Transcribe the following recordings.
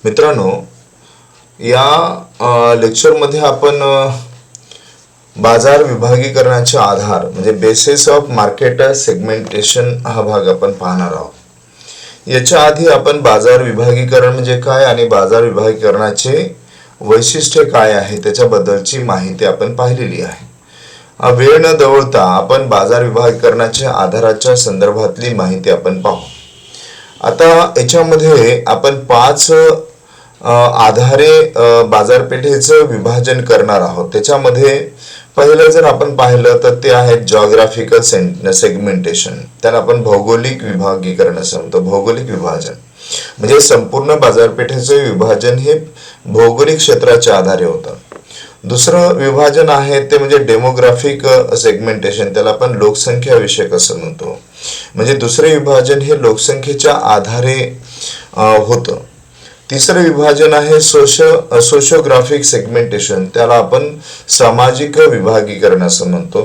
मित्रांनो, या लेक्चरमध्ये आपण बाजार विभागीकरणाचे आधार म्हणजे बेसिस ऑफ मार्केट सेगमेंटेशन हा भाग आपण पाहणार आहोत. याच्या आधी आपण बाजार विभागीकरण म्हणजे काय आणि बाजार विभागीकरणाचे वैशिष्ट्य काय आहे त्याच्याबद्दलची माहिती आपण पाहिलेली आहे. वेळ न दवडता आपण बाजार विभागीकरणाच्या आधाराच्या संदर्भातली माहिती आपण पाहू. आता याच्यामध्ये आपण 5 आधारे बाजारपेठेचं विभाजन करणार आहोत. त्याच्यामध्ये पहिलं जर आपण पाहिलं तर ते आहे जॉग्राफिकल सेगमेंटेशन. त्याला आपण भौगोलिक विभागीकरण असं म्हणतो. भौगोलिक विभाजन म्हणजे संपूर्ण बाजारपेठेचं विभाजन हे भौगोलिक क्षेत्राच्या आधारे होतं. दुसरं विभाजन आहे ते म्हणजे डेमोग्राफिक सेगमेंटेशन. त्याला आपण लोकसंख्या विषयक असं म्हणतो. म्हणजे दुसरे विभाजन हे लोकसंख्येच्या आधारे होतं. तिसरं विभाजन आहे सोशिओग्राफिक सेगमेंटेशन. त्याला आपण सामाजिक विभागीकरण असं म्हणतो.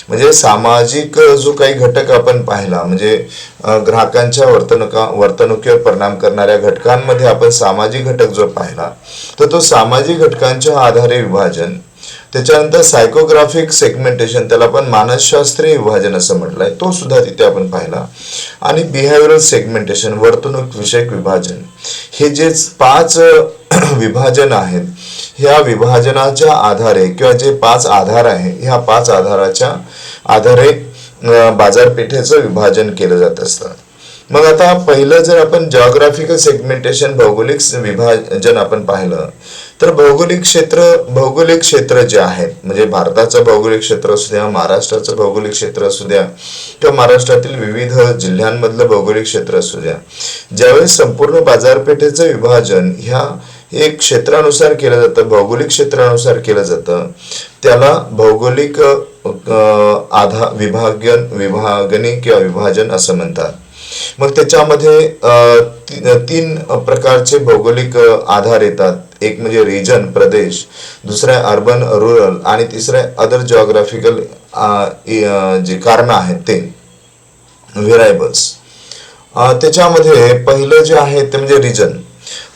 म्हणजे सामाजिक जो काही घटक आपण पाहिला म्हणजे ग्राहकांच्या वर्तणुकीवर परिणाम करणाऱ्या घटकांमध्ये आपण सामाजिक घटक जो पाहिला तर तो सामाजिक घटकांच्या आधारे विभाजन. त्याच्यानंतर सायकोग्राफिक सेगमेंटेशन त्याला आपण मानसशास्त्रीय विभाजन असं म्हटलंय, तो सुद्धा तिथे आपण पाहिला. आणि बिहेवियरल सेगमेंटेशन वर्तणूक विषयक विभाजन. हे जे 5 विभाजन आहेत ह्या विभाजनाच्या आधारे किंवा जे 5 आधार आहे ह्या 5 आधाराच्या आधारे बाजारपेठेचं विभाजन केलं जात असतं. मग आता पहिलं जर आपण जॉग्राफिकल सेगमेंटेशन भौगोलिक विभाजन आपण पाहिलं तर भौगोलिक क्षेत्र जे आहेत म्हणजे भारताचं भौगोलिक क्षेत्र असू द्या, महाराष्ट्राचं भौगोलिक क्षेत्र असू द्या किंवा महाराष्ट्रातील विविध जिल्ह्यांमधलं भौगोलिक क्षेत्र असू द्या, ज्यावेळेस संपूर्ण बाजारपेठेचं विभाजन ह्या एक क्षेत्रानुसार केलं जातं, भौगोलिक क्षेत्रानुसार केलं जातं, त्याला भौगोलिक विभागणी किंवा विभाजन असं म्हणतात. मग त्याच्यामध्ये 3 प्रकारचे भौगोलिक आधार येतात. एक म्हणजे रिजन प्रदेश, दुसरा अर्बन रुरल आणि तिसरा अदर जॉग्राफिकल जे कारण आहेत ते व्हेरिएबल्स. त्याच्यामध्ये पहिलं जे आहे ते म्हणजे region.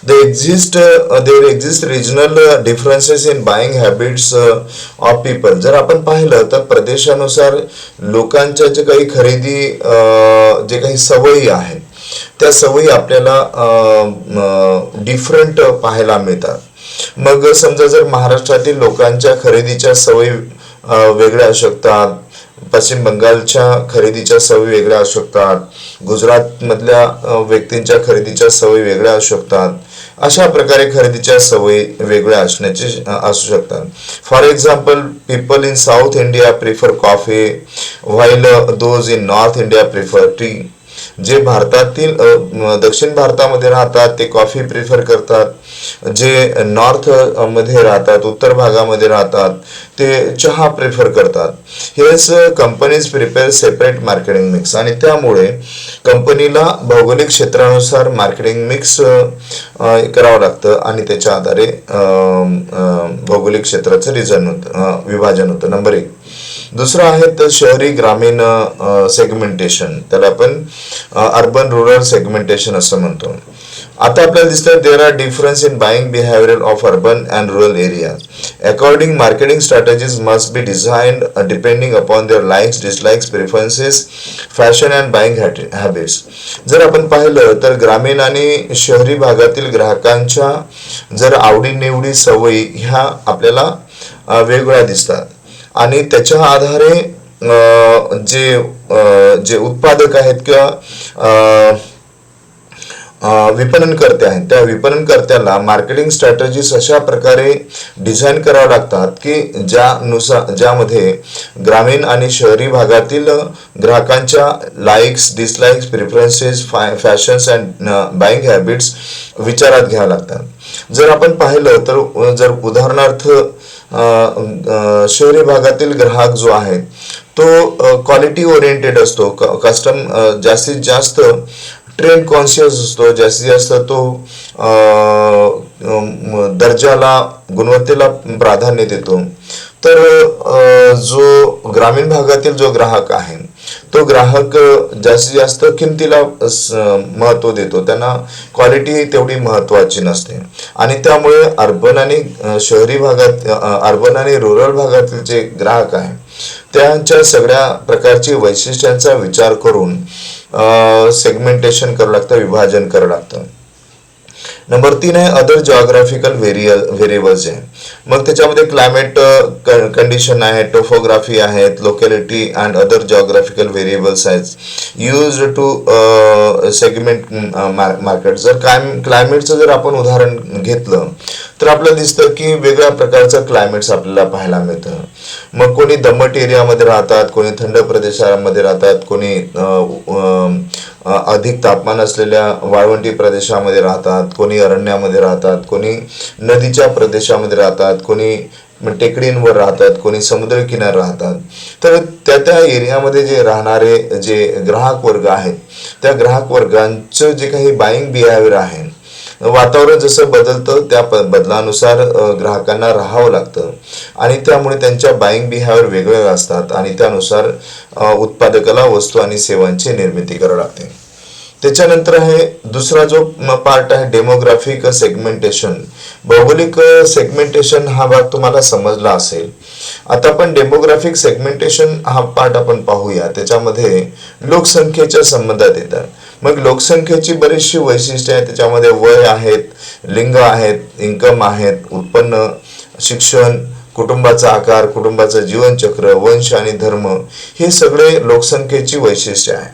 there exist regional differences in buying habits of people. जर आपण पाहिलं तर प्रदेशानुसार लोकांच्या जे काही खरेदी जे काही सवयी आहेत त्या सवयी आपल्याला डिफरंट पाहायला मिळतात. मग समजा जर महाराष्ट्रातील लोकांच्या खरेदीच्या सवयी वेगळ्या असू शकतात, पश्चिम बंगालच्या खरेदीच्या सवयी वेगळ्या असू शकतात, गुजरात मधल्या व्यक्तींच्या खरेदीच्या सवयी वेगळ्या असू शकतात. अशा प्रकारे खरेदीच्या सवयी वेगळ्या असू शकतात. For example, people in south India prefer coffee while those in north India prefer tea. जे भारतातील दक्षिण भारतामध्ये राहतात ते कॉफी प्रिफर करतात, जे नॉर्थ मध्ये राहतात, उत्तर भागामध्ये राहतात ते चहा प्रिफर करतात. हेच companies prepare separate marketing mix. आणि त्यामुळे कंपनीला भौगोलिक क्षेत्रानुसार मार्केटिंग मिक्स करावं लागतं आणि त्याच्या आधारे भौगोलिक क्षेत्राचं विभाजन होतं. नंबर 1. दुसरं आहे तर शहरी ग्रामीण सेगमेंटेशन. त्याला आपण अर्बन रुरल सेगमेंटेशन असं म्हणतो. आता आपल्याला दिसतं there are difference in buying behaviour of urban and rural areas. According marketing strategies must be designed depending upon their likes, dislikes, preferences, fashion and buying habits. जर आपण पाहिलं तर ग्रामीण आणि शहरी भागातील ग्राहकांच्या जर आवडीनिवडी सवयी ह्या आपल्याला वेगवेगळ्या दिसतात आणि त्याच्या आधारे जे उत्पादक आहेत किंवा विपणनकर्ते आहेत त्या विपणनकर्त्याला मार्केटिंग स्ट्रॅटेजीज अशा प्रकारे डिझाईन कराव्या लागतात की ज्यामध्ये ग्रामीण आणि शहरी भागातील ग्राहकांच्या likes, dislikes, preferences, fashions and buying habits विचारात घ्याव्या लागतात. जर आपण पाहिलं तर जर उदाहरणार्थ शहरी भागातील ग्राहक जो आहे तो क्वालिटी ओरिएंटेड असतो, जास्तीत जास्त ट्रेंड कॉन्शियस असतो, जास्तीत जास्त तो दर्जाला, गुणवत्तेला प्राधान्य देतो. तर जो ग्रामीण भागातील जो ग्राहक आहे तो ग्राहक जास्तीत जास्त किमतीला महत्व देतो, त्यांना क्वालिटी तेवढी महत्वाची नसते. आणि त्यामुळे अर्बन आणि शहरी भागात, अर्बन आणि रुरल भागातील जे ग्राहक आहे त्यांच्या सगळ्या प्रकारची वैशिष्ट्यांचा विचार करून सेगमेंटेशन करावं लागतं, विभाजन करावं लागतं. नंबर 3 आहे अदर जॉग्राफिकल व्हेरिएबल्स आहे. मग त्याच्यामध्ये क्लायमेट कंडिशन आहे, टोपोग्राफी आहेत, locality and other geographical variables आहेत यूज टू सेगमेंट मार्केट. जर क्लायमेटचं जर आपण उदाहरण घेतलं तर आपल्याला दिसतं की वेगळ्या प्रकारचं क्लायमेट्स आपल्याला पाहायला मिळतं. मग कोणी दमट एरियामध्ये राहतात, कोणी थंड प्रदेशामध्ये राहतात, कोणी अधिक तापमान असलेल्या वाळवंटी प्रदेशामध्ये राहतात, कोणी अरण्यामध्ये राहतात, कोणी नदीच्या प्रदेशामध्ये राहतात, कोणी टेकडींवर राहतात, कोणी समुद्र किनार राहतात. तर त्या त्या एरियामध्ये जे राहणारे जे ग्राहक वर्ग आहेत त्या ग्राहक वर्गांचं जे काही बाईंग बिहेवियर आहे, वातावरण जसं बदलतं त्या बदलानुसार ग्राहकांना राहावं लागतं आणि त्यामुळे त्यांच्या बाईंग बिहेवियर वेगवेगळे असतात आणि त्यानुसार उत्पादकाला वस्तू आणि सेवांची निर्मिती करावी लागते. त्याच्यानंतर आहे दुसरा जो पार्ट आहे डेमोग्राफिक सेगमेंटेशन. भौगोलिक सेगमेंटेशन हा भाग तुम्हाला समजला असेल. आता आपण डेमोग्राफिक सेगमेंटेशन हा पार्ट आपण पाहूया. त्याच्यामध्ये लोकसंख्येच्या संबंधात येतात. मग लोकसंख्येची बरीचशी वैशिष्ट्ये आहेत. त्याच्यामध्ये वय आहेत, लिंग आहेत, इन्कम आहेत, उत्पन्न, शिक्षण, कुटुंबाचा आकार, कुटुंबाचं जीवनचक्र, वंश आणि धर्म हे सगळे लोकसंख्येची वैशिष्ट्ये आहे.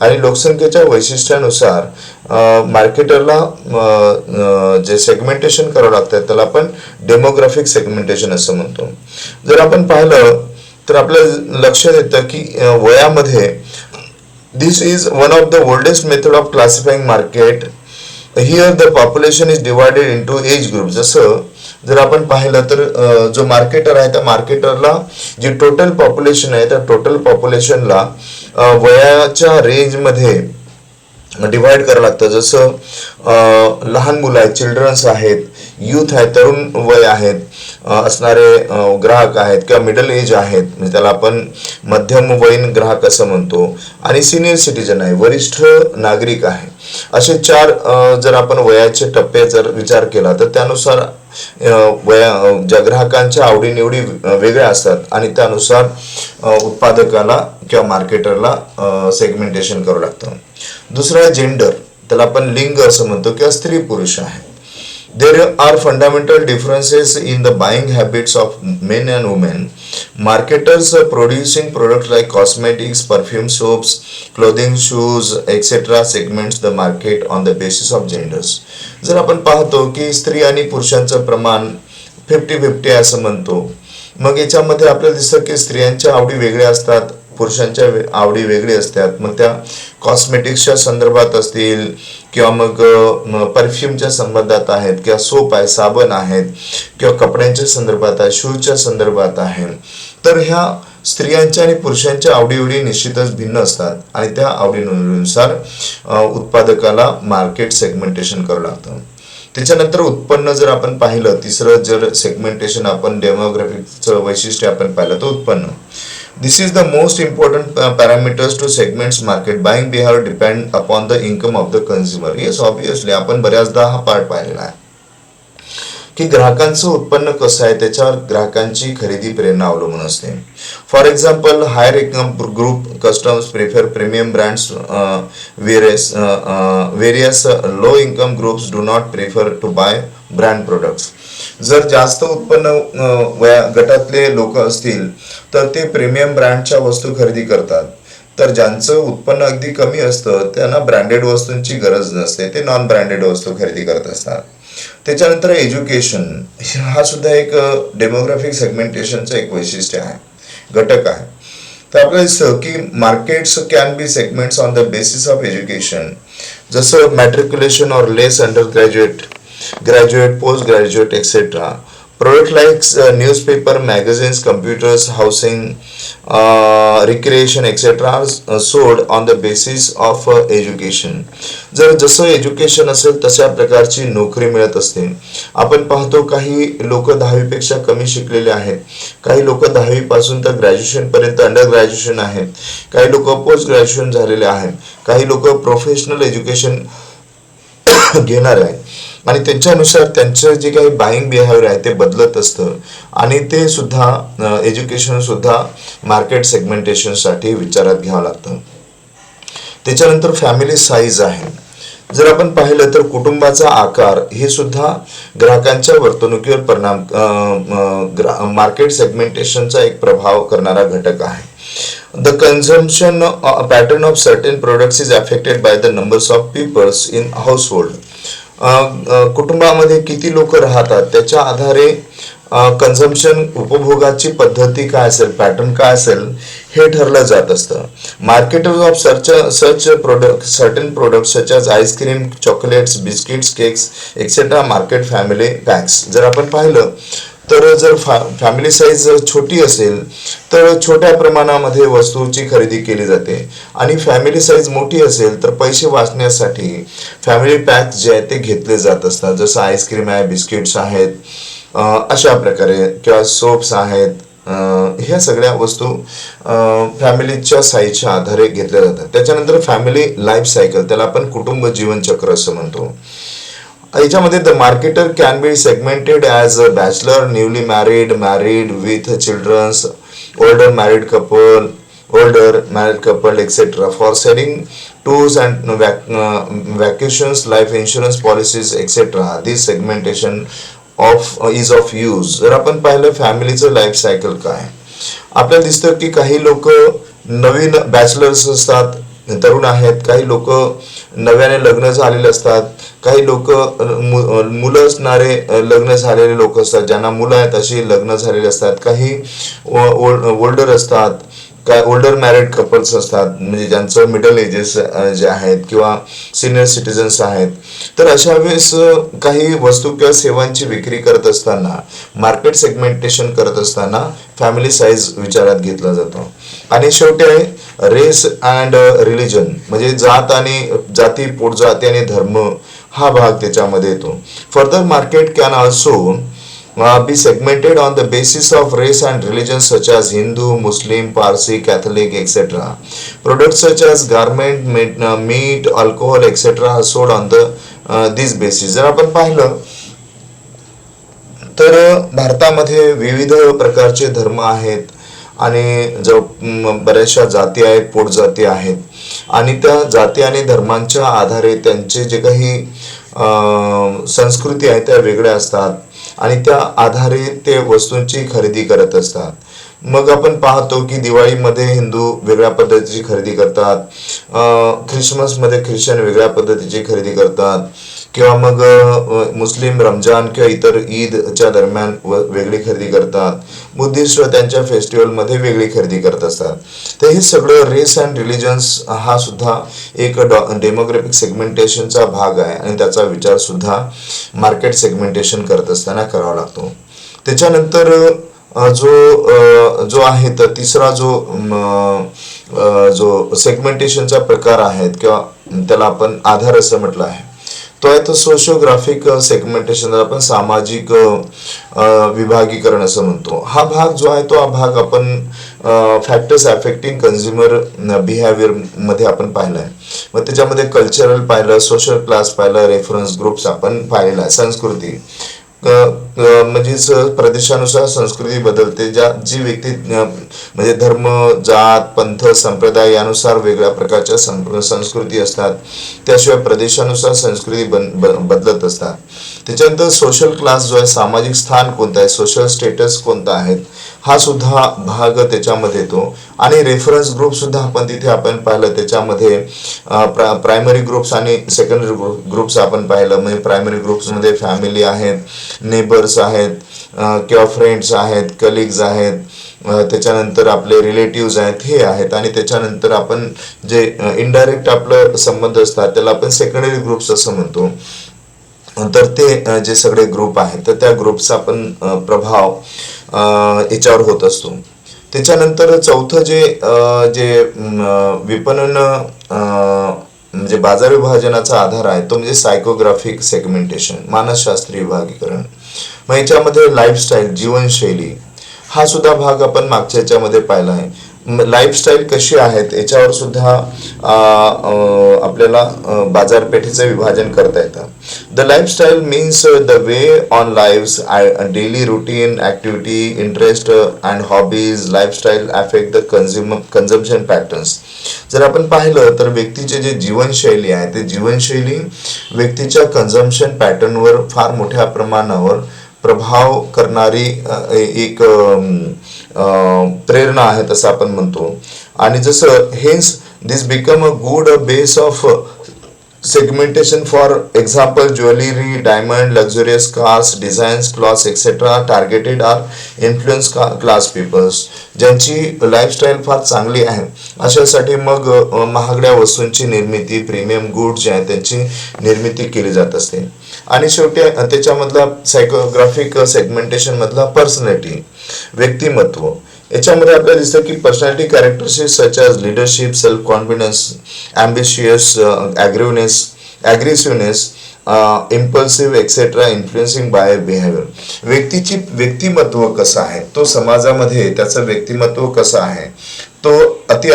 आणि लोकसंख्येच्या वैशिष्ट्यानुसार मार्केटरला जे सेगमेंटेशन करावं लागतं त्याला आपण डेमोग्राफिक सेगमेंटेशन असं म्हणतो. जर आपण पाहिलं तर आपल्याला लक्षात येतं की वयामध्ये this is one of the oldest method of classifying market. Here the population is divided into age group. जसं जर आपण पाहिलं तर जो मार्केटर आहे त्या मार्केटरला जी टोटल पॉप्युलेशन आहे त्या टोटल पॉप्युलेशनला वयाच्या रेंजमध्ये डिवाइड करावं लागतं. जसं लहान मुलं आहेत, चिल्ड्रन्स आहेत, यूथ आहेत, तरुण वय आहेत असणारे ग्राहक आहेत किंवा मिडल एज आहेत, म्हणजे त्याला आपण मध्यम वयीन ग्राहक असं म्हणतो, आणि सिनियर सिटीजन आहे, वरिष्ठ नागरिक आहे. असे 4 जर आपण वयाचे टप्पे जर विचार केला तर त्यानुसार ज्या ग्राहकांच्या आवडीनिवडी वेगळ्या असतात आणि त्यानुसार उत्पादकाला किंवा मार्केटरला सेगमेंटेशन करावं लागतं. दुसरं आहे जेंडर, त्याला आपण लिंग असं म्हणतो किंवा स्त्री पुरुष आहे. There are fundamental differences in the buying habits of men and women. Marketers producing products like cosmetics, perfume, soaps, clothing, shoes, etc. segments the market on the basis of genders. जर आपण पाहतो की स्त्री आणि पुरुषांचं प्रमाण 50-50 असं म्हणतो, मग याच्यामध्ये आपल्याला दिसतं की स्त्रियांच्या आवडी वेगळ्या असतात, पुरुषांच्या आवडी वेगळी असतात. मग त्या कॉस्मेटिक्सच्या संदर्भात असतील किंवा मग परफ्यूमच्या संबंधात आहेत किंवा सोप आहे, साबण आहेत किंवा कपड्यांच्या संदर्भात आहे, शूजच्या संदर्भात आहे. तर ह्या स्त्रियांच्या आणि पुरुषांच्या आवडीनिवडी निश्चितच भिन्न असतात आणि त्या आवडीनिवडीनुसार उत्पादकाला मार्केट सेगमेंटेशन करावं लागतं. त्याच्यानंतर उत्पन्न जर आपण पाहिलं, तिसरं जर सेगमेंटेशन आपण डेमोग्राफिकचं वैशिष्ट्य आपण पाहिलं तर उत्पन्न. This is the most important parameters to segments market. Buying behavior depend upon the income of the consumer. Yes, obviously आपण बऱ्याचदा हा पार्ट पाहिलेला आहे की ग्राहकांचं उत्पन्न कसं आहे त्याच्यावर ग्राहकांची खरेदी प्रेरणा अवलंबून असते. For example, higher income group customers prefer premium brands, whereas low income groups do not prefer to buy brand products. जर जास्त उत्पन्न गटातले लोक असतील तर ते प्रीमियम ब्रँडच्या वस्तू खरेदी करतात. तर ज्यांचं उत्पन्न अगदी कमी असतं त्यांना ब्रँडेड वस्तूंची गरज नसते, ते नॉन ब्रँडेड वस्तू खरेदी करत असतात. त्याच्यानंतर एज्युकेशन हा सुद्धा एक डेमोग्राफिक सेगमेंटेशनचं एक वैशिष्ट्य आहे, घटक आहे. तर आपल्याला दिसतं की markets can be segments on the basis of education. जसं matriculation or less under graduate, graduate, post graduate etcetera. Product like newspaper, magazines, computers, housing, recreation, etc. are sold on the basis of education. जर जसं education असेल तशा प्रकारची नोकरी मिळत असते. आपण पाहतो काही लोक 10वी पेक्षा कमी शिकलेले आहेत, काही लोक 10वी पासून तर ग्रॅज्युएशन पर्यंत अंडर ग्रॅज्युएशन आहेत, काही लोक पोस्ट ग्रॅज्युएशन झालेले आहेत, काही लोक प्रोफेशनल एज्युकेशन घेणार आहे आणि त्यांच्यानुसार त्यांचं जे काही बाईंग बिहेवियर आहे ते बदलत असतं आणि ते सुद्धा एज्युकेशन सुद्धा मार्केट सेगमेंटेशनसाठी विचारात घ्यावं लागतं. त्याच्यानंतर फॅमिली साईज आहे. जर आपण पाहिलं तर कुटुंबाचा आकार हे सुद्धा ग्राहकांच्या वर्तणुकीवर मार्केट सेगमेंटेशनचा एक प्रभाव करणारा घटक आहे. The consumption pattern of certain products is affected by the numbers of peoples in household. कुटुंबामध्ये किती लोक राहतात त्याच्या आधारे कन्झम्पशन उपभोगाची पद्धती काय असेल, पॅटर्न काय असेल हे ठरलं जात असतं. Marketers of such product certain products such as ice cream, chocolates, biscuits, cakes etcetera market family packs. जर आपण पाहिलं तर जर फॅमिली साईज छोटी असेल तर छोट्या प्रमाणामध्ये वस्तूची खरेदी केली जाते आणि फॅमिली साईज मोठी असेल तर पैसे वाचण्यासाठी फॅमिली पॅक जे आहेत ते घेतले जात असतात. जसं आईस्क्रीम आहे, बिस्किट्स आहेत, अशा प्रकारे किंवा सोप्स आहेत, ह्या सगळ्या वस्तू फॅमिलीच्या साईजच्या आधारे घेतल्या जातात. त्याच्यानंतर फॅमिली लाईफ सायकल, त्याला आपण कुटुंब जीवनचक्र असं म्हणतो. याच्यामध्ये the marketer can be segmented as a bachelor, newly married, married with childrens, older married couple etcetera for selling tours and vacations, life insurance policies etcetera. This segmentation is of use. जर आपण पाहिलं फॅमिलीचं life cycle काय, आपल्याला दिसतं की काही लोक नवीन बॅचलर्स असतात, तरुण आहेत, काही लोक नव्याने लग्न झालेले असतात, काही लोक मुलं असणारे लग्न झालेले लोक असतात, ज्यांना मुलं आहेत अशी लग्न झालेले असतात, काही ओल्डर असतात, काय ओल्डर मॅरिड कपल्स असतात म्हणजे ज्यांचं मिडल एजेस जे आहेत किंवा सिनियर सिटीजन्स आहेत. तर अशा वेळेस काही वस्तू किंवा सेवांची विक्री करत असताना, मार्केट सेगमेंटेशन करत असताना फॅमिली साईज विचारात घेतला जातो. आणि शेवटी आहे रेस अँड रिलिजन, म्हणजे जाती, पोटजाती आणि धर्म हा भाग त्याच्यामध्ये येतो. Further market can also be segmented on the basis of race and religion such as Hindu, Muslim, Parsi, Catholic, etc. Products such as garment, meat, alcohol, etc. are sold on this basis. जर आपण पाहिलं तर भारतामध्ये विविध प्रकारचे धर्म आहेत आणि बऱ्याचशा जाती आहेत, पोटजाती आहेत आणि त्या जाती आणि धर्मांच्या आधारे त्यांचे जे काही संस्कृती आहे त्या वेगळ्या असतात आणि त्या आधारे ते वस्तूंची खरेदी करत असतात. मग आपण पाहतो की दिवाळीमध्ये हिंदू वेगळ्या पद्धतीची खरेदी करतात, ख्रिसमसमध्ये ख्रिश्चन वेगळ्या पद्धतीची खरेदी करतात किंवा मग मुस्लिम रमजान किंवा इतर ईदच्या दरम्यान वेगळी खरेदी करतात, बुद्धिस्ट त्यांच्या फेस्टिवलमध्ये वेगळी खरेदी करत असतात. तर हे सगळं रेस अँड रिलिजन्स हा सुद्धा एक डेमोग्राफिक सेगमेंटेशनचा भाग आहे आणि त्याचा विचार सुद्धा मार्केट सेगमेंटेशन करत असताना करावा लागतो. त्याच्यानंतर जो आहे तर तिसरा जो सेगमेंटेशनचा प्रकार आहेत किंवा त्याला आपण आधार असं म्हटलं आहे तो आहे तो सोशिओग्राफिक सेगमेंटेशन, आपण सामाजिक विभागीकरण असं म्हणतो. हा भाग जो आहे तो हा भाग आपण फॅक्टर्स अफेक्टिंग कंझ्युमर बिहेवियर मध्ये आपण पाहिलाय. मग त्याच्यामध्ये कल्चरल पाहिलं, सोशल क्लास पाहिलं, रेफरन्स ग्रुप्स आपण पाहिलेला आहे, संस्कृती म्हणजेच प्रदेशानुसार संस्कृती बदलते. जी व्यक्ती म्हणजे धर्म, जात, पंथ, संप्रदाय यानुसार वेगळ्या प्रकारच्या संस्कृती असतात, त्याशिवाय प्रदेशानुसार संस्कृती बदलत असतात. त्याच्यानंतर सोशल क्लास जो आहे, सामाजिक स्थान कोणतं आहे, सोशल स्टेटस कोणता आहे, हा सुद्धा भाग त्याच्यामध्ये येतो. आणि रेफरन्स ग्रुप सुद्धा आपण पाहिलं, त्याच्यामध्ये प्रायमरी ग्रुप्स आणि सेकंडरी ग्रुप्स आपण पाहिलं. म्हणजे प्रायमरी ग्रुप्समध्ये फॅमिली आहेत, नेबर्स आहेत किंवा फ्रेंड्स आहेत, कलिग्स आहेत, त्याच्यानंतर आपले रिलेटिव्स आहेत, हे आहेत. आणि त्याच्यानंतर आपण जे इनडायरेक्ट आपलं संबंध असतात त्याला आपण सेकंडरी ग्रुप्स असं म्हणतो. तर ते जे सगळे ग्रुप आहेत तर त्या ग्रुपचा पण प्रभाव याच्यावर होत असतो. त्याच्यानंतर चौथं जे जे विपणन म्हणजे बाजार विभाजनाचा आधार आहे तो म्हणजे सायकोग्राफिक सेगमेंटेशन, मानसशास्त्रीय विभागीकरण. मग याच्यामध्ये लाईफस्टाईल, जीवनशैली हा सुद्धा भाग आपण मागच्या याच्यामध्ये पाहिला आहे. लाईफस्टाईल कशी आहेत याच्यावर सुद्धा आपल्याला बाजारपेठेचं विभाजन करता येतं. The lifestyle means the way on lives, daily routine activity, interest and hobbies. Lifestyle affect the consumption patterns. जर आपण पाहिलं तर व्यक्तीचे जे जीवनशैली आहे ते जीवनशैली व्यक्तीच्या कन्झम्पशन पॅटर्नवर फार मोठ्या प्रमाणावर प्रभाव करणारी एक प्रेरणा आहे असं आपण म्हणतो. आणि जसं hence this become a good base of segmentation. For example jewellery, diamond, luxurious cars, designs, clothes etcetera targeted are influence class peoples. ज्यांची लाईफस्टाईल फार चांगली आहे अशासाठी मग महागड्या वस्तूंची निर्मिती, प्रीमियम गुड्स जे आहेत त्यांची निर्मिती केली जात असते. आणि शेवटी त्याच्यामधला सायकोग्राफिक सेगमेंटेशन मधला पर्सनॅलिटी, व्यक्तिमत्व. याच्यामध्ये आपल्याला दिसतं की personality characteristics such as leadership, self confidence, ambitious, aggressiveness, impulsive etcetera influencing by behaviour. व्यक्तीची व्यक्तिमत्व कसं आहे, तो समाजामध्ये त्याचं व्यक्तिमत्व कसं आहे, तो अति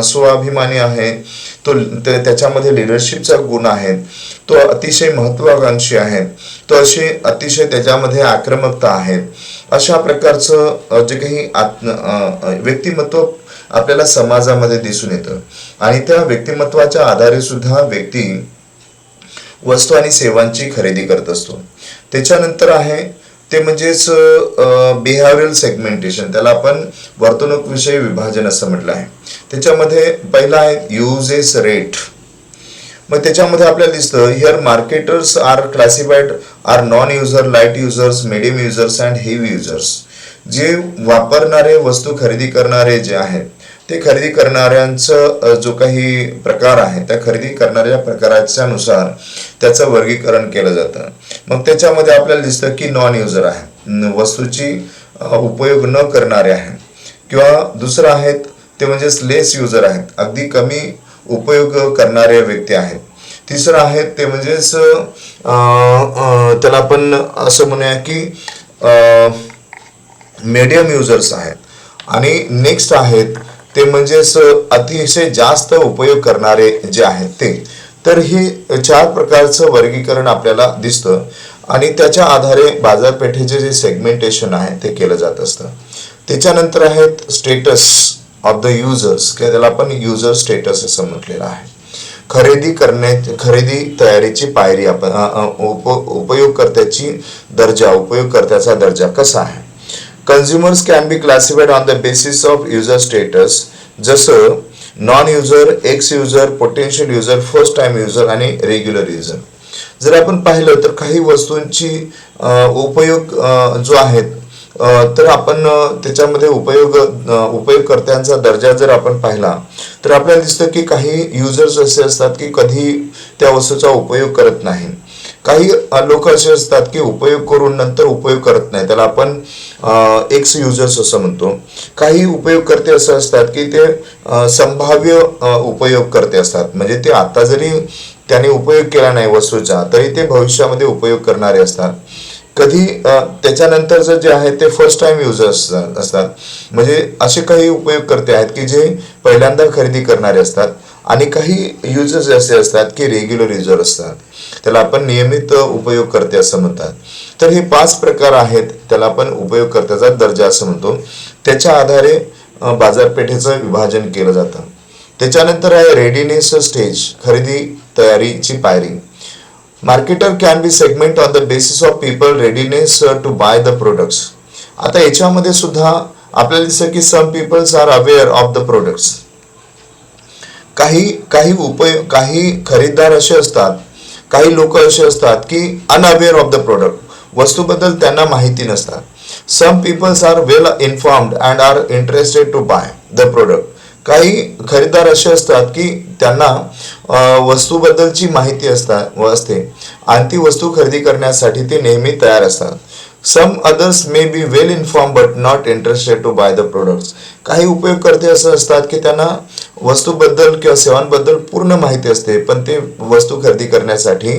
स्वाभिमानी आहे, तो त्याच्यामध्ये लिडरशिपचा गुण आहे, तो अतिशय महत्वाकांक्षी आहे, तो अतिशय त्याच्यामध्ये आक्रमकता आहे. अशा प्रकारचं जे काही व्यक्तिमत्व आपल्याला समाजामध्ये दिसून येतं. आणि त्या व्यक्तिमत्वाच्या आधारे सुद्धा व्यक्ती वस्तू आणि सेवांची खरेदी करत असतो. त्याच्यानंतर आहे ते म्हणजेच बिहेवियरल सेगमेंटेशन, त्याला आपण वर्तणूक विषयी विभाजन असं म्हटलं आहे. त्याच्यामध्ये पहिला आहे युजेस रेट. मग त्याच्यामध्ये आपल्याला दिसतं here marketers are classified are non user, light users, medium users and heavy users. जे वापरणारे, वस्तू खरेदी करणारे जे आहेत ते खरेदी करणाऱ्यांचं जो काही प्रकार आहे त्या खरेदी करणाऱ्या प्रकाराच्या नुसार त्याचं वर्गीकरण केलं जातं. मग त्याच्यामध्ये आपल्याला दिसतं की नॉन युजर आहे, वस्तूची उपयोग न करणारे आहे. किंवा दुसरं आहेत ते म्हणजे लेस युजर आहेत, अगदी कमी उपयोग करणारे व्यक्ती आहेत. तिसरं आहेत ते म्हणजेच त्याला आपण असं म्हणूया की मीडियम युजर्स आहेत. आणि नेक्स्ट आहेत ते म्हणजेच अतिशय जास्त उपयोग करणारे जे आहेत ते. तर ही 4 प्रकारचं वर्गीकरण आपल्याला दिसतं आणि त्याच्या आधारे बाजारपेठेचे जे सेगमेंटेशन आहे ते केलं जात असतं. त्याच्यानंतर आहेत स्टेटस ऑफ द युजर्स, किंवा त्याला आपण युजर स्टेटस असं म्हटलेलं आहे. खरेदी तयारीची पायरी आपण उपयोगकर्त्याची दर्जा, उपयोगकर्त्याचा दर्जा कसा आहे. Consumers can be classified on the basis of user status, जसं non user, ex user, potential user, first time user आणि रेग्युलर युजर. जर आपण पाहिलं तर काही वस्तूंची उपयोग जो आहेत तर आपण त्याच्यामध्ये उपयोगकर्त्यांचा दर्जा जर आपण पाहिला तर आपल्याला दिसतं की काही युजर्स असे असतात की कधी त्या वस्तूचा उपयोग करत नाही. काही लोक असे असतात की उपयोग करून नंतर उपयोग करत नाही, त्याला आपण एक्स युजर्स असं म्हणतो. काही उपयोगकर्ते असे असतात की ते संभाव्य उपयोगकर्ते असतात, म्हणजे ते आता जरी त्याने उपयोग केला नाही वस्तूचा तरी ते भविष्यामध्ये उपयोग करणारे असतात. कधी त्याच्यानंतरचं जे आहे ते फर्स्ट टाइम युजर्स असतात, म्हणजे असे काही उपयोगकर्ते आहेत की जे पहिल्यांदा खरेदी करणारे असतात. आणि काही युजर्स असे असतात की रेग्युलर युजर असतात, त्याला आपण नियमित उपयोगकर्ते असं म्हणतात. तर हे 5 प्रकार आहेत, त्याला आपण उपयोगकर्त्याचा दर्जा असं म्हणतो. त्याच्या आधारे बाजारपेठेचं विभाजन केलं जातं. त्याच्यानंतर आहे रेडीनेस स्टेज, खरेदी तयारीची पायरी. Marketer can be segment on the basis of people readiness to buy the products. आता याच्यामध्ये सुद्धा आपल्याला दिसतं की some peoples are aware of the products. काही खरीददार असे असतात, काही लोक असे असतात की अनअवेअर ऑफ द प्रोडक्ट, वस्तूबद्दल त्यांना माहिती नसतात. Some peoples are well informed and are interested to buy the product. काही खरेदीदार असे असतात की त्यांना वस्तूबद्दलची माहिती असते आणि ती वस्तू खरेदी करण्यासाठी ते नेहमी तयार असतात. Some others may be well inform but not interested to buy the products. काही उपयोगकर्ते असं असतात की त्यांना वस्तूबद्दल किंवा सेवांबद्दल पूर्ण माहिती असते, पण ते वस्तू खरेदी करण्यासाठी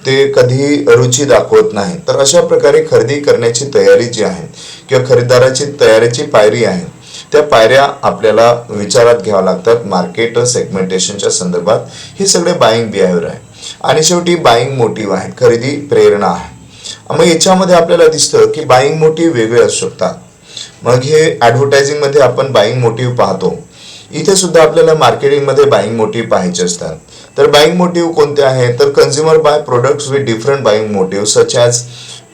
ते कधी रुची दाखवत नाही. तर अशा प्रकारे खरेदी करण्याची तयारी जी आहे किंवा खरेदीदाराची तयारीची पायरी आहे, त्या पायऱ्या आपल्याला विचारात घ्याव्या लागतात मार्केट सेगमेंटेशनच्या संदर्भात. हे सगळे बाईंग बिहेवियर आहे. आणि शेवटी बाईंग मोटिव्ह आहे, खरेदी प्रेरणा आहे. मग याच्यामध्ये आपल्याला दिसतं की बाईंग मोटिव्ह वेगळे असू शकतात. मग हे ॲडव्हर्टायझिंगमध्ये आपण बाईंग मोटिव्ह पाहतो. इथे सुद्धा आपल्याला मार्केटिंगमध्ये बाईंग मोटिव्ह पाहायचे असतात. तर बाईंग मोटिव्ह कोणते आहे, तर consumer buy products with different buying motive such as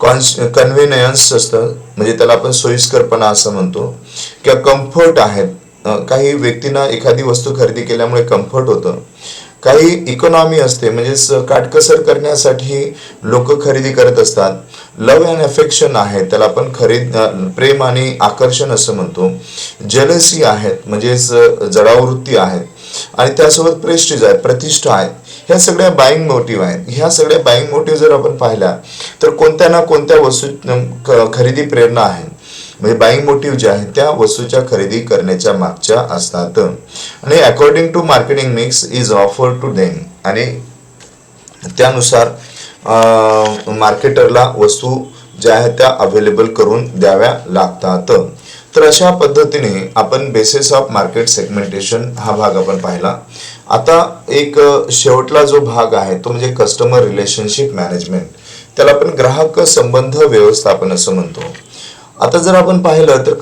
convenience असतं, म्हणजे त्याला आपण सोयीस्करपणा असं म्हणतो, किंवा कम्फर्ट आहेत. काही व्यक्तींना एखादी वस्तू खरेदी केल्यामुळे कम्फर्ट होतं. काही इकॉनॉमी असते, म्हणजे काटकसर करण्यासाठी लोक खरेदी करत असतात. लव्ह अँड अफेक्शन आहे, त्याला आपण प्रेम आणि आकर्षण असं म्हणतो. जेलसी आहेत, म्हणजेच जडाववृत्ती आहेत. आणि त्यासोबत प्रेस्टिज आहे, प्रतिष्ठा आहे. ह्या सगळ्या बाईंग मोटिव्ह आहेत. ह्या सगळ्या बाईंग मोटिव्ह जर आपण पाहिल्या तर कोणत्या ना कोणत्या वस्तू खरेदी प्रेरणा आहे, म्हणजे बाईंग मोटिव्ह जे आहे त्या वस्तूच्या खरेदी करण्याच्या मागच्या असतात. आणि according to marketing mix is offer to them, आणि त्यानुसार मार्केटरला वस्तू ज्या आहेत त्या अवेलेबल करून द्याव्या लागतात. तर अशा पद्धतीने आपण बेसिस ऑफ मार्केट सेगमेंटेशन हा भाग आपण पाहिला. आता एक शेवटला जो भाग आहे तो म्हणजे कस्टमर रिलेशनशिप मॅनेजमेंट, त्याला आपण ग्राहक संबंध व्यवस्थापन असं म्हणतो. आता जर आपण पाहिलं तर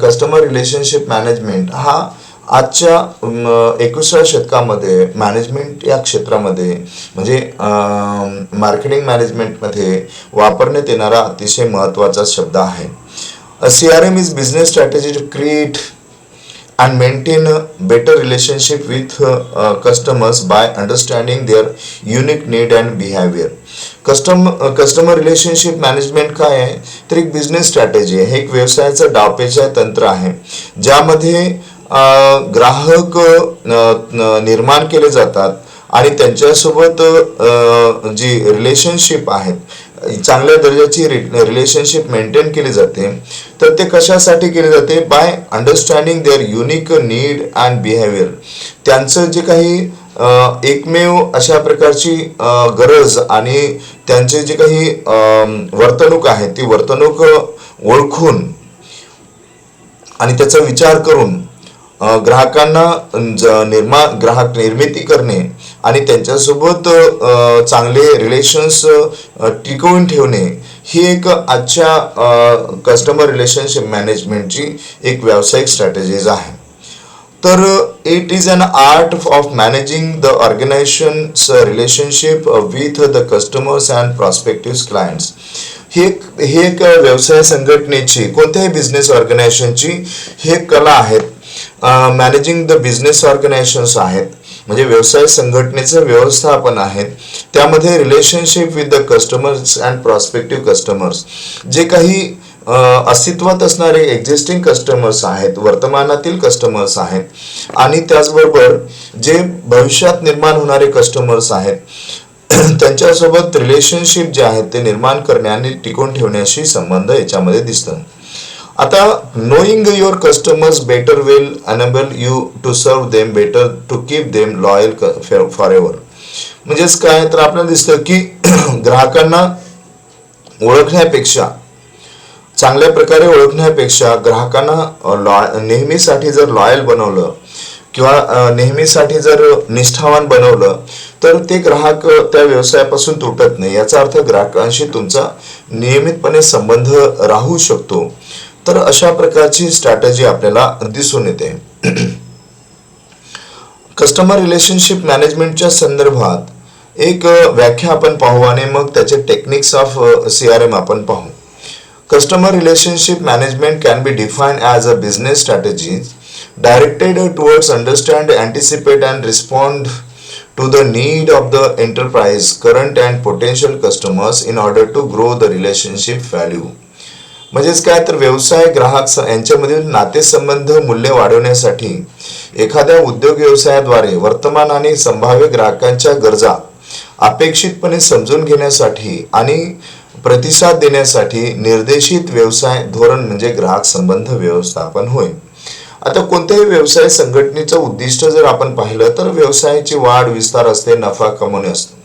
कस्टमर रिलेशनशिप मॅनेजमेंट हा आजच्या 21व्या शतकामध्ये मॅनेजमेंट या क्षेत्रामध्ये, म्हणजे मार्केटिंग मॅनेजमेंटमध्ये वापरण्यात येणारा अतिशय महत्त्वाचा शब्द आहे. CRM is business strategy to create and maintain a better relationship with customers by understanding their unique need and behavior. Customer relationship management काय आहे, तर एक बिझनेस स्ट्रॅटेजी आहे. हे एक व्यवसायाचं डावपेचा तंत्र आहे, ज्यामध्ये ग्राहक निर्माण केले जातात आणि त्यांच्यासोबत जी रिलेशनशिप आहेत, चांगल्या दर्जाची रिलेशनशिप मेंटेन केली जाते. तर ते कशासाठी केले जाते, by understanding their unique need and behaviour. त्यांचं जे काही एकमेव अशा प्रकारची गरज आणि त्यांचे जे काही वर्तणूक आहे ती वर्तणूक ओळखून आणि त्याचा विचार करून ग्राहकांना ग्राहक निर्मिती करणे आणि त्यांच्यासोबत चांगले रिलेशन्स टिकवून ठेवणे ही एक आजच्या कस्टमर रिलेशनशिप मॅनेजमेंटची एक व्यावसायिक स्ट्रॅटेजीज आहे. तर it is an art of managing the organisations relationship with the customers and prospective clients. ही एक व्यवसाय संघटनेची, कोणत्याही बिझनेस ऑर्गनायझेशनची हे कला आहेत. मॅनेजिंग द बिझनेस ऑर्गनायझेशन्स आहेत, म्हणजे व्यवसाय संघटनेचं व्यवस्थापन आहे. त्यामध्ये relationship with the customers and prospective customers, जे काही अस्तित्वात असणारे एक्झिस्टिंग कस्टमर्स आहेत, वर्तमानातील कस्टमर्स आहेत, आणि त्याचबरोबर जे भविष्यात निर्माण होणारे कस्टमर्स आहेत त्यांच्यासोबत रिलेशनशिप जे आहेत ते निर्माण करणे आणि टिकवून ठेवण्याशी संबंध याच्यामध्ये दिसतं. आता knowing your customers better will enable you to serve them better, to keep them loyal forever. म्हणजेच काय, तर आपल्याला दिसतं की ग्राहकांना ओळखण्यापेक्षा, चांगल्या प्रकारे ओळखण्यापेक्षा ग्राहकांना नेहमीसाठी जर लॉयल बनवलं किंवा नेहमीसाठी जर निष्ठावान बनवलं तर ते ग्राहक त्या व्यवसायापासून तुटत नाही. याचा अर्थ ग्राहकांशी तुमचा नियमितपणे संबंध राहू शकतो. तर अशा प्रकारची स्ट्रॅटेजी आपल्याला दिसून येते. कस्टमर रिलेशनशिप मॅनेजमेंटच्या संदर्भात एक व्याख्या आपण पाहू आणि मग त्याचे टेक्निक्स ऑफ CRM आपण पाहू. Customer relationship management can be defined as a business strategy directed towards understand, anticipate and respond to the need of the enterprise, current and potential customers in order to grow the relationship value. म्हणजेच काय तर व्यवसाय ग्राहक यांच्यामधील नातेसंबंध मूल्य वाढवण्यासाठी एखाद्या उद्योग व्यवसायाद्वारे वर्तमान आणि संभाव्य ग्राहकांच्या गरजा अपेक्षितपणे समजून घेण्यासाठी आणि प्रतिसाद देण्यासाठी निर्देशित व्यवसाय धोरण म्हणजे ग्राहक संबंध व्यवस्थापन होय. आता कोणत्याही व्यवसाय संघटनेचं उद्दिष्ट जर आपण पाहिलं तर व्यवसायाची वाढ विस्तार असते, नफा कमवणे असते.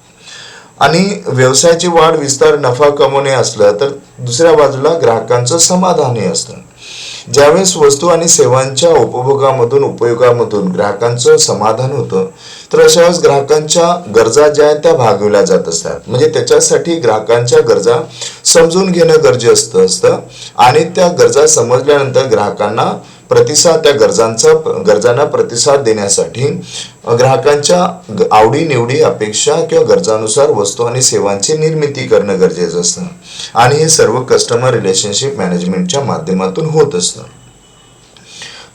आणि व्यवसायाची वाढ विस्तार नफा कमवणे असलं तर दुसऱ्या बाजूला ग्राहकांचं समाधान हे असतं. ज्यावेळेस वस्तू आणि सेवांच्या उपयोगामधून ग्राहकांचं समाधान होतं तर अशा वेळेस ग्राहकांच्या गरजा ज्या आहेत त्या भागवल्या जात असतात. म्हणजे त्याच्यासाठी ग्राहकांच्या गरजा समजून घेणं गरजेचं असतं आणि त्या गरजा समजल्यानंतर ग्राहकांना त्या गरजांना प्रतिसाद देण्यासाठी ग्राहकांच्या आवडी-निवडी, अपेक्षा किंवा गरजानुसार वस्तू आणि सेवांची निर्मिती करणं गरजेचं असतं. आणि हे सर्व कस्टमर रिलेशनशिप मॅनेजमेंटच्या माध्यमातून होत असतं.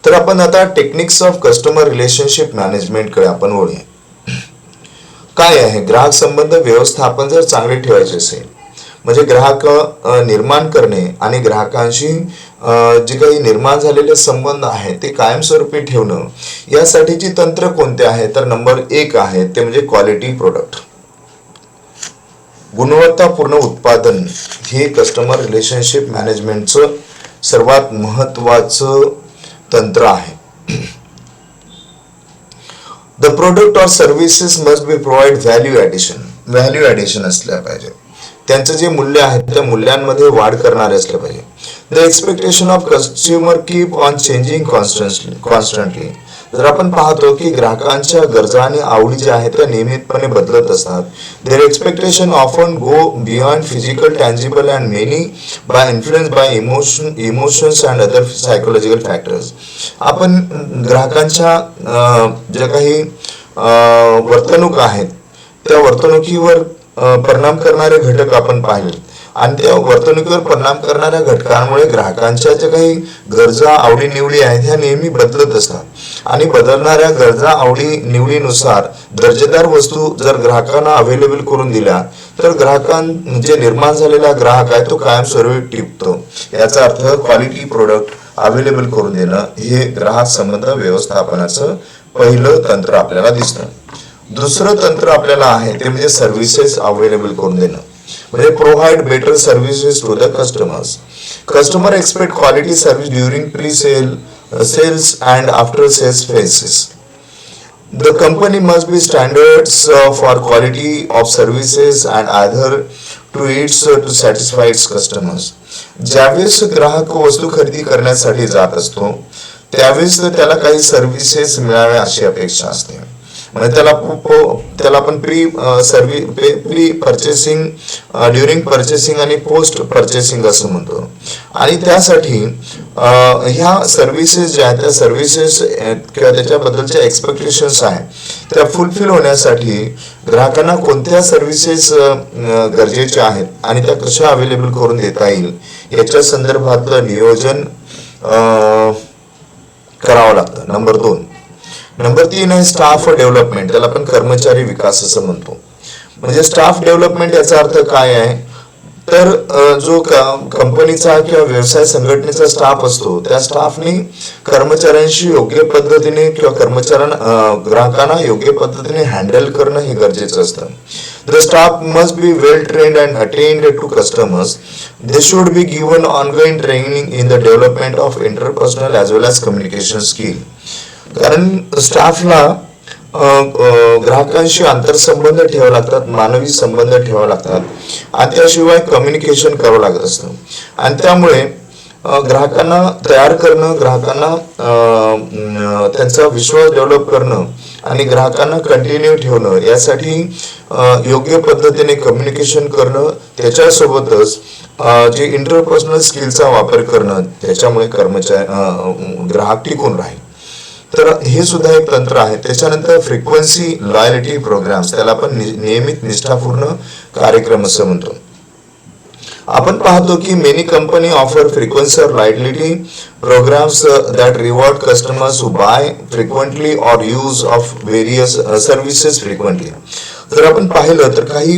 तर आपण आता टेक्निक्स ऑफ कस्टमर रिलेशनशिप मॅनेजमेंटकडे आपण वळूया. काय आहे ग्राहक संबंध व्यवस्थापन जर चांगले ठेवायचे असेल म्हणजे ग्राहक निर्माण करणे आणि ग्राहकांशी जे काही निर्माण झालेले संबंध आहेत ते कायमस्वरूपी ठेवणं यासाठीची तंत्र कोणते आहे तर नंबर 1 आहे ते म्हणजे क्वालिटी प्रोडक्ट. गुणवत्तापूर्ण उत्पादन हे कस्टमर रिलेशनशिप मॅनेजमेंटचं सर्वात महत्वाचं तंत्र आहे. The product or services must be provide value addition असल्या पाहिजे. त्यांचं जे मूल्य आहे त्या मूल्यांमध्ये वाढ करणारे असले पाहिजे. The expectation of consumer keep on changing constantly. जर आपण पाहतो की ग्राहकांच्या गरजा आणि आवडी ज्या आहेत त्या नियमितपणे बदलत असतात. Their expectation often go beyond physical tangible and many by influence by emotions and other psychological factors. आपण ग्राहकांच्या ज्या काही वर्तणूक आहेत त्या वर्तणुकीवर परिणाम करणारे घटक आपण पाहिले आणि त्या वर्तणुकीवर परिणाम करणाऱ्या घटकांमुळे ग्राहकांच्या ज्या काही गरजा आवडी-निवडी आहेत ह्या नेहमी बदलत असतात. आणि बदलणाऱ्या गरजा आवडी-निवडीनुसार दर्जेदार वस्तू जर ग्राहकांना अवेलेबल करून दिल्या तर जे निर्माण झालेला ग्राहक आहे तो कायमस्वरूपी टिकतो. याचा अर्थ क्वालिटी प्रोडक्ट अवेलेबल करून देणं हे ग्राहक संबंध व्यवस्थापनाचं पहिलं तंत्र आपल्याला दिसतं. दुसरं तंत्र आपल्याला आहे ते म्हणजे सर्व्हिसेस अवेलेबल करून देणं म्हणजे provide better services to the customers. Customer expect quality service during sales and after sales phases. The company must be standards for quality of services and either to satisfy its customers. ज्यावेळेस ग्राहक वस्तू खरेदी करण्यासाठी जात असतो त्यावेळेस त्याला काही सर्व्हिसेस मिळाव्या अशी अपेक्षा असते. म्हणजे त्याला आपण प्री पर्चेसिंग, ड्युरिंग पर्चेसिंग आणि पोस्ट पर्चेसिंग असं म्हणतो. आणि त्यासाठी ह्या सर्व्हिसेस ज्या आहेत त्या सर्व्हिसेस किंवा त्याच्याबद्दलच्या एक्सपेक्टेशन्स आहेत त्या फुलफिल होण्यासाठी ग्राहकांना कोणत्या सर्व्हिसेस गरजेच्या आहेत आणि त्या कशा अवेलेबल करून देता येईल याच्या संदर्भातलं नियोजन करावं लागतं. नंबर 3 आहे स्टाफ डेव्हलपमेंट. त्याला आपण कर्मचारी विकास असं म्हणतो. म्हणजे स्टाफ डेव्हलपमेंट याचा अर्थ काय आहे तर जो कंपनीचा किंवा व्यवसाय संघटनेचा स्टाफ असतो त्या स्टाफने कर्मचाऱ्यांशी योग्य पद्धतीने किंवा ग्राहकांना योग्य पद्धतीने हँडल करणं हे गरजेचं असतं. The staff must be well trained and attend to customers. They should be given ongoing training in the development of interpersonal as well as communication skill. कारण स्टाफला ग्राहकांशी आंतरसंबंध ठेवावे लागतात, मानवी संबंध ठेवावे लागतात आणि त्याशिवाय कम्युनिकेशन करावं लागत असतं. आणि त्यामुळे ग्राहकांना तयार करणं, ग्राहकांना त्यांचा विश्वास डेव्हलप करणं आणि ग्राहकांना कंटिन्यू ठेवणं यासाठी योग्य पद्धतीने कम्युनिकेशन करणं, त्याच्यासोबतच जे इंटरपर्सनल स्किलचा वापर करणं त्याच्यामुळे ग्राहक टिकून राहील. तर हे सुद्धा एक तंत्र आहे. त्याच्यानंतर फ्रिक्वेन्सी लॉयल्टी प्रोग्राम्स, त्याला आपण नियमित निष्ठापूर्ण कार्यक्रम असं म्हणतो. आपण पाहतो की many company offer frequency loyalty programmes that reward customers who buy frequently or use of various services frequently. जर आपण पाहिलं तर काही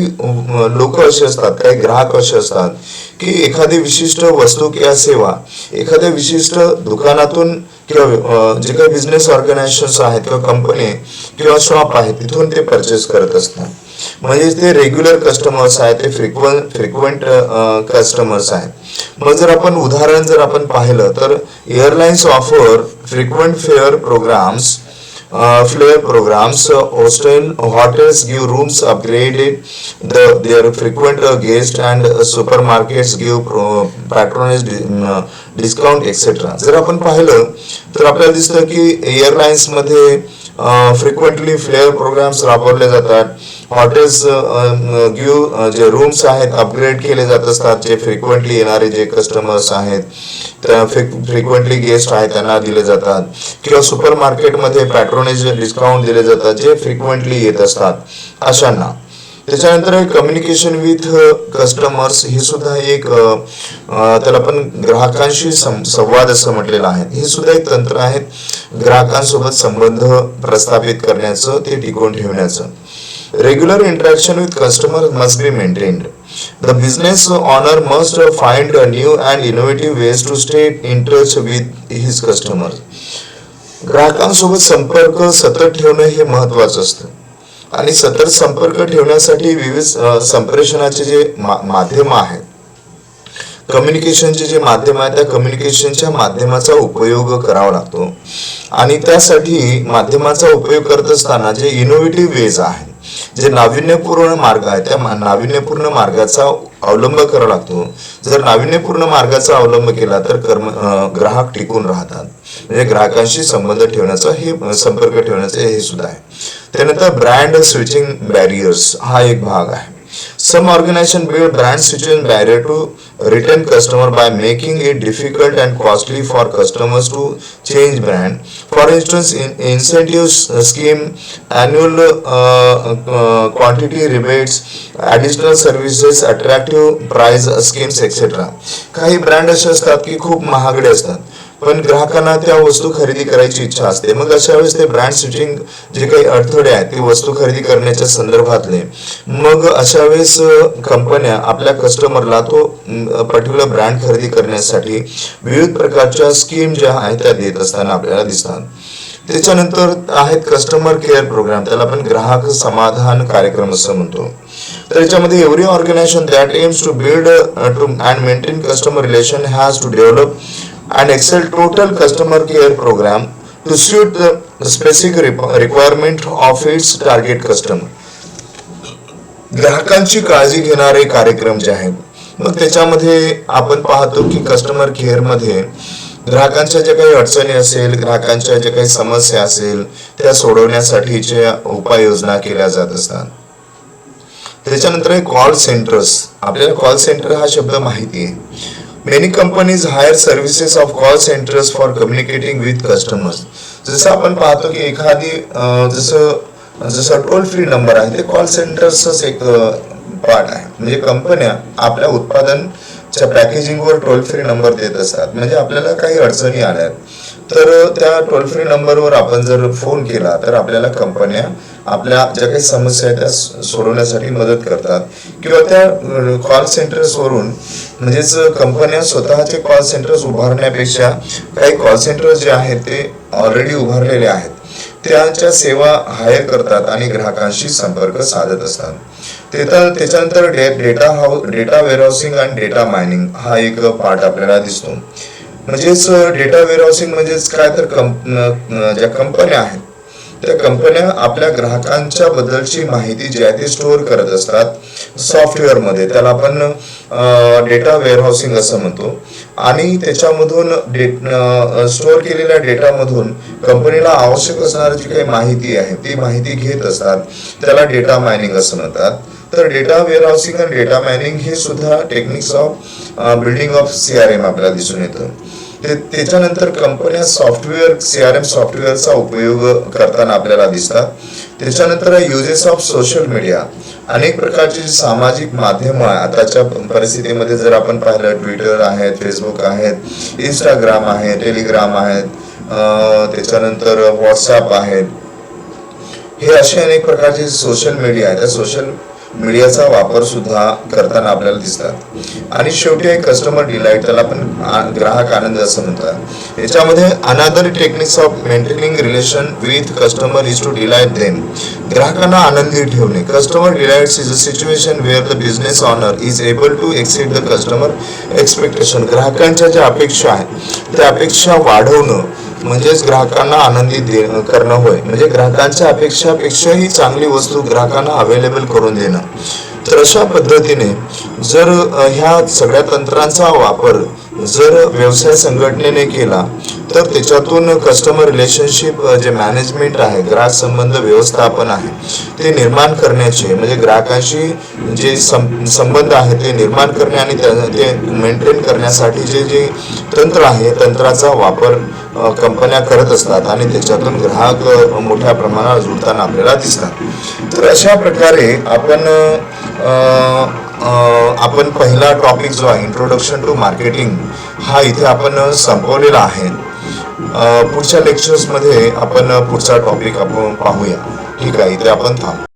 लोक असे असतात, काही ग्राहक असे असतात की एखादी विशिष्ट वस्तू किंवा सेवा एखाद्या विशिष्ट दुकानातून किंवा जे काही बिझनेस ऑर्गनायझेशन आहेत किंवा कंपनी किंवा शॉप आहे तिथून ते परचेस करत असतात. म्हणजे ते रेग्युलर कस्टमर्स आहेत, ते फ्रिक्वेंट कस्टमर्स आहेत. मग जर आपण उदाहरण जर आपण पाहिलं तर airlines offer frequent flare programs, hotels give rooms upgraded their frequent guests, and supermarkets give patronage discount etc. जर आपण पाहिलं तर आपल्याला दिसतं की एअरलाइन्स मध्ये फ्रिक्वेंटली फ्लेअर प्रोग्राम्स राबवले जातात. हॉटेल्स जे रूम्स आहेत अपग्रेड केले जात असतात, जे फ्रिक्वेंटली येणारे जे कस्टमर्स आहेत त्या फ्रिक्वेंटली गेस्ट आहेत त्यांना दिले जातात. किंवा सुपर मार्केटमध्ये पॅट्रोनेज डिस्काउंट दिले जातात जे फ्रिक्वेंटली येत असतात अशांना. त्याच्यानंतर कम्युनिकेशन विथ कस्टमर्स हे सुद्धा एक त्याला आपण ग्राहकांशी संवाद असं म्हटलेलं आहे. हे सुद्धा एक तंत्र आहे ग्राहकांसोबत संबंध प्रस्थापित करण्याचं, ते टिकवून ठेवण्याचं. Regular interaction with customer must be maintained. The business owner must find new and innovative ways to stay in touch with his customers. ग्राहकांसोबत संपर्क सतत ठेवणं हे महत्वाचं असतं आणि सतत संपर्क ठेवण्यासाठी विविध संप्रेषणाचे जे माध्यम आहेत, कम्युनिकेशनचे जे माध्यम आहे त्या कम्युनिकेशनच्या माध्यमाचा उपयोग करावा लागतो. आणि त्यासाठी माध्यमाचा उपयोग करत असताना जे इनोव्हेटिव्ह वेज आहेत, जे नाविन्यपूर्ण मार्ग आहे, त्या नाविन्यपूर्ण मार्गाचा अवलंब करावा लागतो. जर नाविन्यपूर्ण मार्गाचा अवलंब केला तर ग्राहक टिकून राहतात. म्हणजे ग्राहकांशी संबंध ठेवण्याचा हे संपर्क ठेवण्याचं हे सुद्धा आहे. त्यानंतर ब्रँड स्विचिंग बॅरियर्स हा एक भाग आहे. Some organization build brand switching barrier to retain customer by making it difficult and costly for customers to change brand. For instance, incentives scheme, annual quantity rebates, additional services, attractive price schemes etc. काही brand असे असतात की खूप महागडे असतात पण ग्राहकांना त्या वस्तू खरेदी करायची इच्छा असते. मग अशा वेळेस ते ब्रँड स्विचिंग जे काही अडथळे आहेत ते वस्तू खरेदी करण्याच्या संदर्भातले, मग अशा वेळेस कंपन्या आपल्या कस्टमरला तो पर्टिक्युलर ब्रँड खरेदी करण्यासाठी विविध प्रकारच्या स्कीम ज्या आहेत त्या देत असताना आपल्याला दिसतात. त्याच्यानंतर आहेत कस्टमर केअर प्रोग्राम, त्याला आपण ग्राहक समाधान कार्यक्रम असं म्हणतो. तर याच्यामध्ये every organisation that aims to build to and maintain customer relation has to develop and excel total customer care program to suit the specific requirement of its target customer. ग्राहकांची काळजी घेणारे कार्यक्रम जे आहेत, मग त्याच्यामध्ये आपण पाहतो की कस्टमर केअर मध्ये ग्राहकांच्या ज्या काही अडचणी असेल, ग्राहकांच्या ज्या काही समस्या असेल त्या सोडवण्यासाठीच्या उपाययोजना केल्या जात असतात. त्याच्यानंतर कॉल सेंटर्स. आपल्याला कॉल सेंटर हा शब्द माहिती आहे. Many companies hire services of call centers for communicating with customers. जसं आपण पाहतो की एखादी जसं टोल फ्री नंबर आहे ते कॉल सेंटर्सच एक पार्ट आहे. म्हणजे कंपन्या आपल्या उत्पादनच्या पॅकेजिंगवर टोल फ्री नंबर देत असतात. म्हणजे आपल्याला काही अडचणी आल्या तर त्या टोल फ्री नंबरवर आपण जर फोन केला तर आपल्याला कंपन्या आपल्या ज्या काही समस्या आहेत त्या सोडवण्यासाठी मदत करतात. किंवा त्या कॉल सेंटर्सवरून म्हणजेच कंपन्या स्वतःचे कॉल सेंटर्स उभारण्यापेक्षा काही कॉल सेंटर जे आहेत ते ऑलरेडी उभारलेले आहेत त्यांच्या सेवा हायर करतात आणि ग्राहकांशी संपर्क साधत असतात. त्याच्यानंतर डेटा वेअरहाऊसिंग आणि डेटा मायनिंग हा एक पार्ट आपल्याला दिसतो. म्हणजेच डेटा वेअरहाऊसिंग म्हणजेच काय तर ज्या कंपन्या आहेत त्या कंपन्या आपल्या ग्राहकांच्या बद्दलची माहिती जी आहे ती स्टोअर करत असतात सॉफ्टवेअर मध्ये, त्याला आपण डेटा वेअरहाऊसिंग असं म्हणतो. आणि त्याच्यामधून स्टोअर केलेल्या डेटामधून कंपनीला आवश्यक असणारी जी काही माहिती आहे ती माहिती घेत असतात, त्याला डेटा मायनिंग असं म्हणतात. तर डेटा वेअरहाऊसिंग आणि डेटा मायनिंग हे सुद्धा techniques of building of CRM आपल्याला दिसून येतं. त्याच्यानंतर कंपन्या सॉफ्टवेअर CRM सॉफ्टवेअरचा उपयोग करताना आपल्याला दिसतात. त्याच्यानंतर युजेस ऑफ सोशल मीडिया. अनेक प्रकारची सामाजिक माध्यम आहे आताच्या परिस्थितीमध्ये. जर आपण पाहिलं ट्विटर आहेत, फेसबुक आहेत, इंस्टाग्राम आहे, टेलिग्राम आहेत, त्याच्यानंतर व्हॉट्सअप आहेत. हे असे अनेक प्रकारचे सोशल मीडिया आहे, त्या सोशल मीडियाचा वापर सुद्धा करताना आपल्याला दिसतात. आणि शेवटी एक कस्टमर डिलाईट, त्याला आपण ग्राहक आनंद असं म्हणतात. याच्यामध्ये another techniques of maintaining relation with customer is to delight them. ग्राहकांना आनंदी ठेवणे. Customer delights is a situation where the business owner is able to exceed the customer expectation. ग्राहकांच्या ज्या अपेक्षा आहेत त्या अपेक्षा वाढवणं म्हणजेच ग्राहकांना आनंदी करणं होय. म्हणजे ग्राहकांच्या अपेक्षापेक्षाही चांगली वस्तू ग्राहकांना अवेलेबल करून देणं. तर अशा पद्धतीने जर ह्या सगळ्या तंत्रांचा वापर जर व्यवसाय संघटनेने केला तर त्याच्यातून कस्टमर रिलेशनशिप जे मॅनेजमेंट आहे, ग्राहक संबंध व्यवस्थापन आहे, ते निर्माण करण्याचे म्हणजे ग्राहकांशी जे संबंध आहे ते निर्माण करणे आणि ते मेंटेन करण्यासाठी जे जे तंत्र आहे, तंत्राचा वापर कंपन्या करत असतात आणि त्याच्यातून ग्राहक मोठ्या प्रमाणात जुळताना आपल्याला दिसतात. तर अशा प्रकारे आपण पहिला टॉपिक जो आहे इंट्रोडक्शन टू मार्केटिंग हा इथे आपण संपवलेला आहे. पुढच्या लेक्चर्समध्ये आपण पुढचा टॉपिक आपण पाहूया. ठीक आहे, इथे आपण थांबू.